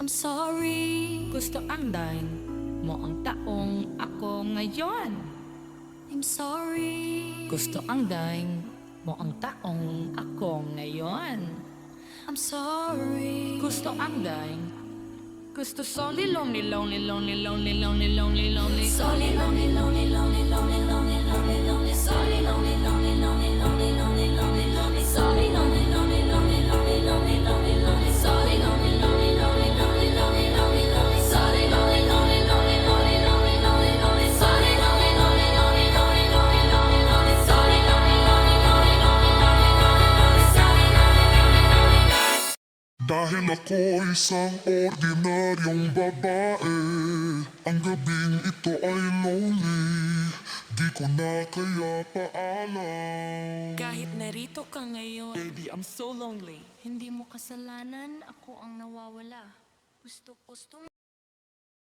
sorry. Gusto ang daing mo ang taong ako ngayon. I'm sorry. Gusto ang daing mo ang taong ako ngayon. I'm sorry. Gusto ang daing gusto solely lonely lonely lonely lonely lonely lonely lonely Solely lonely, lonely, lonely, lonely, lonely, lonely, lonely. Solely lonely, lonely, lonely, lonely, lonely, lonely, lonely. Solely lonely, lonely, lonely, lonely, lonely, lonely, lonely. Solely lonely, lonely, lonely, lonely, lonely, lonely, lonely. Solely lonely, lonely, lonely, lonely, lonely, lonely, lonely. Solely lonely, lonely, lonely, lonely, lonely, lonely, lonely. Solely lonely, lonely, lonely, lonely, lonely, lonely, lonely. Solely lonely, lonely, lonely, lonely. Dahil ako isang ordinaryong babae, ang gabing ito ay lonely, di ko na kaya paalam. Kahit narito ka ngayon, baby, I'm so lonely. Hindi mo kasalanan, ako ang nawawala. Gusto